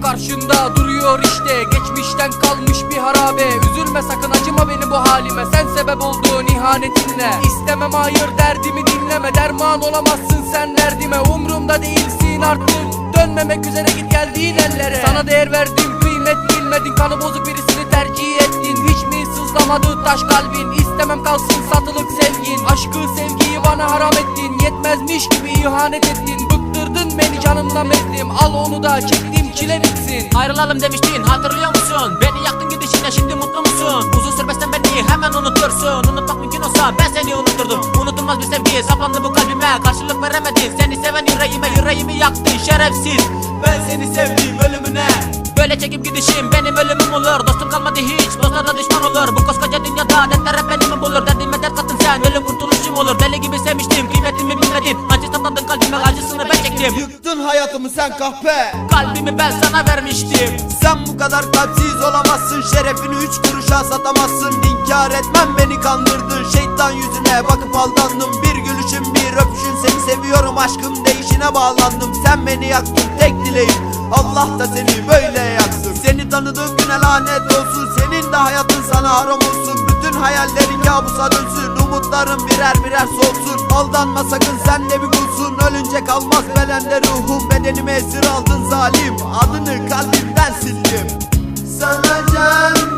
karşında duruyor işte, geçmişten kalmış bir harabe. Üzülme sakın, acıma benim bu halime, sen sebep olduğun ihanetinle. İstemem hayır, derdimi dinleme, derman olamazsın sen derdime. Umrumda değilsin artık, dönmemek üzere git geldiğin ellere. Sana değer verdim, kıymet bilmedin, kanı bozuk birisini tercih ettin. Hiç mi sızlamadı taş kalbin, istemem kalsın satılık sevgin. Aşkı sevgiyi bana haram ettin, yetmezmiş gibi ihanet ettin. Bıktırdın beni canımdan bezdim, al onu da çektiğim çile bitsin. Ayrılalım demiştin, hatırlıyor musun? Beni yaktın gidişinle, şimdi mutlu musun? Uzun sürmezsen beni hemen unutursun. Unutmak mümkün olsa ben seni unuturdum. Unutulmaz bir sevgi saplandı bu kalbime, karşılık veremedin. Seni seven yüreğimi yaktın şerefsiz. Ben seni sevdim ölümüne, böyle çekip gidişim benim ölümüm olur. Dostum kalmadı hiç, dostlarına düşman olur. Bu koskoca dünyada dertler hep beni mi bulur? Derdime dert kattın sen, ölüm kurtuluşum olur. Deli gibi sevmiştim, kıymetimi bilmedin. Acı sapladın kalbime, acısını ben çektim. Yıktın hayatımı sen kahpe, Kalbimi ben sana vermiştim. sen bu kadar kalpsiz olamazsın. Şerefini 3 kuruşa satamazsın. İnkar etmem, beni kandırdın. Şeytan yüzüne bakıp aldandım. Bir gülüşün bir öpüşün, seni seviyorum aşkım değişine bağlandım. Sen beni yaktın, tek dileğim Allah da seni böyle yaksın. Seni tanıdığım güne lanet olsun, senin de hayatın sana haram olsun. Bütün hayallerin kabusa dönsün, umutların birer birer solsun. Aldanma sakın, sen de bir kulsun. Ölünce kalmaz belende ruhum, bedenimi esir aldın zalim. Adını kalbimden sildim. Sana can